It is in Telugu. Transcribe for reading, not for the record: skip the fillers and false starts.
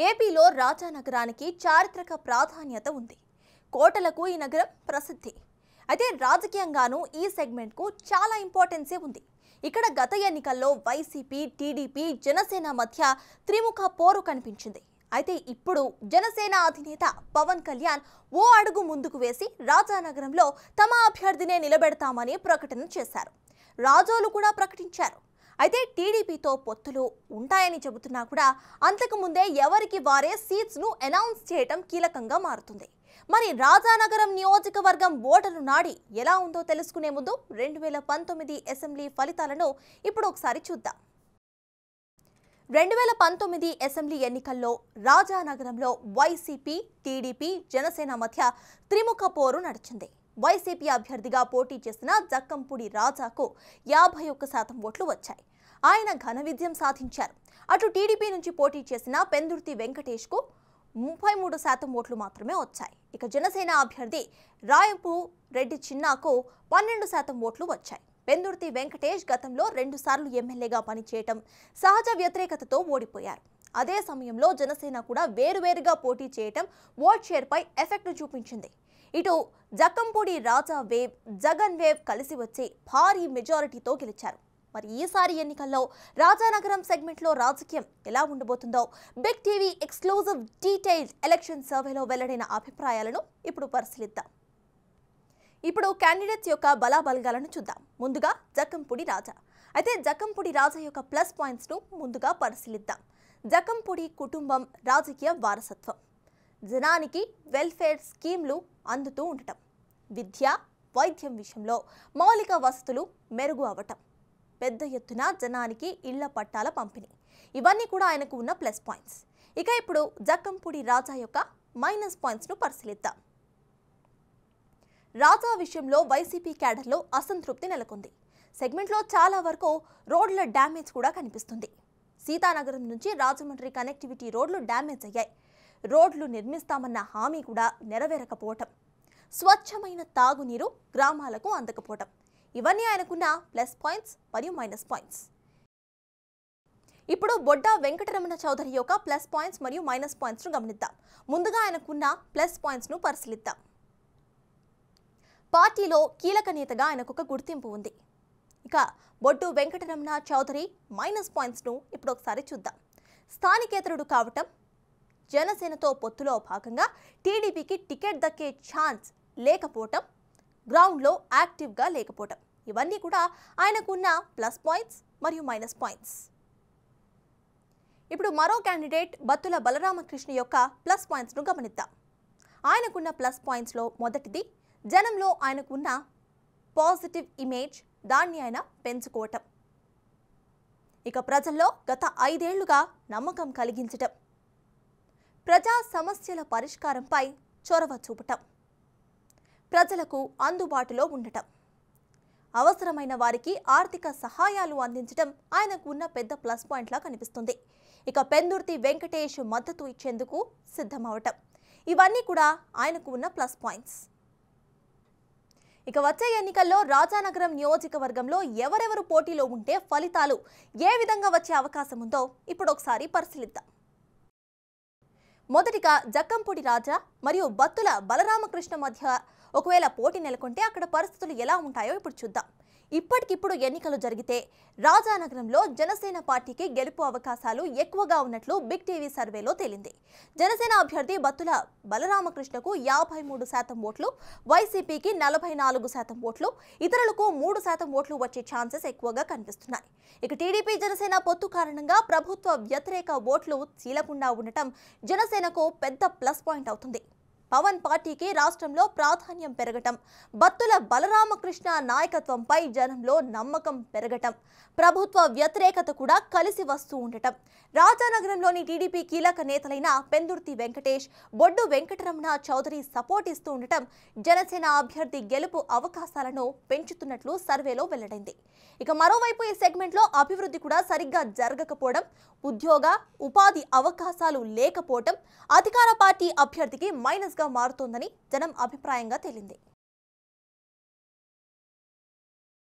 ఏపీలో రాజానగరానికి చారిత్రక ప్రాధాన్యత ఉంది. కోటలకు ఈ నగరం ప్రసిద్ధి. అయితే రాజకీయంగానూ ఈ సెగ్మెంట్కు చాలా ఇంపార్టెన్సే ఉంది. ఇక్కడ గత ఎన్నికల్లో వైసీపీ, టీడీపీ, జనసేన మధ్య త్రిముఖ పోరు కనిపించింది. అయితే ఇప్పుడు జనసేన అధినేత పవన్ కళ్యాణ్ ఓ అడుగు ముందుకు వేసి రాజానగరంలో తమ అభ్యర్థినే నిలబెడతామని ప్రకటన చేశారు. రాజోలు కూడా ప్రకటించారు. అయితే టీడీపీతో పొత్తులు ఉంటాయని చెబుతున్నా కూడా అంతకు ముందే ఎవరికి వారే సీట్స్ ను అనౌన్స్ చేయడం కీలకంగా మారుతుంది. మరి రాజానగరం నియోజకవర్గం ఓటరు నాడి ఎలా ఉందో తెలుసుకునే ముందు 2019 అసెంబ్లీ ఫలితాలను ఇప్పుడు ఒకసారి చూద్దాం. 2019 అసెంబ్లీ ఎన్నికల్లో రాజానగరంలో వైసీపీ, టీడీపీ, జనసేన మధ్య త్రిముఖ పోరు నడిచింది. వైసీపీ అభ్యర్థిగా పోటీ చేసిన జక్కంపూడి రాజాకు 51% ఓట్లు వచ్చాయి. ఆయన ఘన విజయం సాధించారు. అటు టీడీపీ నుంచి పోటీ చేసిన పెందుర్తి వెంకటేష్కు 33% ఓట్లు మాత్రమే వచ్చాయి. ఇక జనసేన అభ్యర్థి రాయపు రెడ్డి చిన్నాకు 12% ఓట్లు వచ్చాయి. పెందుర్తి వెంకటేష్ గతంలో 2 సార్లు ఎమ్మెల్యేగా పనిచేయటం సహజ వ్యతిరేకతతో ఓడిపోయారు. అదే సమయంలో జనసేన కూడా వేరువేరుగా పోటీ చేయటం ఓట్ షేర్పై ఎఫెక్ట్ చూపించింది. ఇటు జక్కంపూడి రాజా వేవ్, జగన్ వేవ్ కలిసి వచ్చి భారీ మెజారిటీతో గెలిచారు. మరి ఈసారి ఎన్నికల్లో రాజానగరం సెగ్మెంట్లో రాజకీయం ఎలా ఉండబోతుందో big TV exclusive detailed election సర్వేలో వెల్లడైన అభిప్రాయాలను ఇప్పుడు పరిశీలిద్దాం. ఇప్పుడు క్యాండిడేట్స్ యొక్క బలాబలగాలను చూద్దాం. ముందుగా జక్కంపూడి రాజా. అయితే జక్కంపూడి రాజా యొక్క ప్లస్ పాయింట్స్ను ముందుగా పరిశీలిద్దాం. జక్కంపూడి కుటుంబం రాజకీయ వారసత్వం, జనానికి వెల్ఫేర్ స్కీమ్లు అందుతూ ఉండటం, విద్య, వైద్యం విషయంలో మౌలిక వసతులు మెరుగు అవటం, పెద్ద ఎత్తున జనానికి ఇళ్ల పట్టాల పంపిణీ, ఇవన్నీ కూడా ఆయనకు ఉన్న ప్లస్ పాయింట్స్. ఇక ఇప్పుడు జక్కంపూడి రాజా యొక్క మైనస్ పాయింట్స్ను పరిశీలిద్దాం. రాజా విషయంలో వైసీపీ క్యాడర్లో అసంతృప్తి నెలకొంది. సెగ్మెంట్లో చాలా వరకు రోడ్ల డ్యామేజ్ కూడా కనిపిస్తుంది. సీతానగరం నుంచి రాజమండ్రి కనెక్టివిటీ రోడ్లు డ్యామేజ్ అయ్యాయి. రోడ్లు నిర్మిస్తామన్న హామీ కూడా నెరవేరకపోవటం, స్వచ్ఛమైన తాగునీరు గ్రామాలకు అందకపోవటం, ఇవన్నీ ఆయనకున్న ప్లస్ పాయింట్స్ మరియు మైనస్ పాయింట్స్. ఇప్పుడు బొడ్డా వెంకటరమణ చౌదరి యొక్క ప్లస్ పాయింట్స్ మరియు మైనస్ పాయింట్స్ను గమనిద్దాం. ముందుగా ఆయనకున్న ప్లస్ పాయింట్స్ను పరిశీలిద్దాం. పార్టీలో కీలక నేతగా ఆయనకు ఒక గుర్తింపు ఉంది. ఇక బొడ్డు వెంకటరమణ చౌదరి మైనస్ పాయింట్స్ను ఇప్పుడు ఒకసారి చూద్దాం. స్థానికేతరుడు కావటం, జనసేనతో పొత్తులో భాగంగా టీడీపీకి టికెట్ దక్కే ఛాన్స్ లేకపోవటం, గ్రౌండ్లో యాక్టివ్గా లేకపోవటం, ఇవన్నీ కూడా ఆయనకున్న ప్లస్ పాయింట్స్ మరియు మైనస్ పాయింట్స్. ఇప్పుడు మరో క్యాండిడేట్ బత్తుల బలరామకృష్ణ యొక్క ప్లస్ పాయింట్స్ను గమనిద్దాం. ఆయనకున్న ప్లస్ పాయింట్స్లో మొదటిది జనంలో ఆయనకున్న పాజిటివ్ ఇమేజ్, దాన్ని ఆయన పెంచుకోవటం. ఇక ప్రజల్లో గత 5 ఏళ్లుగా నమ్మకం కలిగించటం, ప్రజా సమస్యల పరిష్కారంపై చొరవ చూపటం, ప్రజలకు అందుబాటులో ఉండటం, అవసరమైన వారికి ఆర్థిక సహాయాలు అందించడం ఆయనకు ఉన్న పెద్ద ప్లస్ పాయింట్లా కనిపిస్తుంది. ఇక పెందుర్తి వెంకటేష్ మద్దతు ఇచ్చేందుకు సిద్ధమవటం, ఇవన్నీ కూడా ఆయనకు ఉన్న ప్లస్ పాయింట్స్. ఇక వచ్చే ఎన్నికల్లో రాజానగరం నియోజకవర్గంలో ఎవరెవరు పోటీలో ఉంటే ఫలితాలు ఏ విధంగా వచ్చే అవకాశం ఉందో ఇప్పుడు ఒకసారి పరిశీలిద్దాం. మొదటిగా జక్కంపూడి రాజా మరియు బత్తుల బలరామకృష్ణ మధ్య ఒకవేళ పోటీ నెలకొంటే అక్కడ పరిస్థితులు ఎలా ఉంటాయో ఇప్పుడు చూద్దాం. ఇప్పటికిప్పుడు ఎన్నికలు జరిగితే రాజానగరంలో జనసేన పార్టీకి గెలుపు అవకాశాలు ఎక్కువగా ఉన్నట్లు బిగ్ టీవీ సర్వేలో తేలింది. జనసేన అభ్యర్థి బత్తుల బలరామకృష్ణకు 53% ఓట్లు, వైసీపీకి 44% ఓట్లు, ఇతరులకు 3% ఓట్లు వచ్చే ఛాన్సెస్ ఎక్కువగా కనిపిస్తున్నాయి. ఇక టీడీపీ జనసేన పొత్తు కారణంగా ప్రభుత్వ వ్యతిరేక ఓట్లు చీలకుండా ఉండటం జనసేనకు పెద్ద ప్లస్ పాయింట్ అవుతుంది. పవన్ పార్టీకి రాష్ట్రంలో ప్రాధాన్యం పెరగటం, బత్తుల బలరామకృష్ణ నాయకత్వంపై జనంలో నమ్మకం పెరగటం, ప్రభుత్వ వ్యతిరేకత కూడా కలిసి వస్తూ ఉండటం, రాజానగరంలోని టీడీపీ కీలక నేతలైన పెందుర్తి వెంకటేష్, బొడ్డు వెంకటరమణ చౌదరి సపోర్ట్ ఇస్తూ ఉండటం జనసేన అభ్యర్థి గెలుపు అవకాశాలను పెంచుతున్నట్లు సర్వేలో వెల్లడైంది. ఇక మరోవైపు ఈ సెగ్మెంట్లో అభివృద్ధి కూడా సరిగ్గా జరగకపోవడం, ఉద్యోగ ఉపాధి అవకాశాలు లేకపోవడం అధికార పార్టీ అభ్యర్థికి మైనస్గా మారుతోందని జనం అభిప్రాయంగా తేలింది.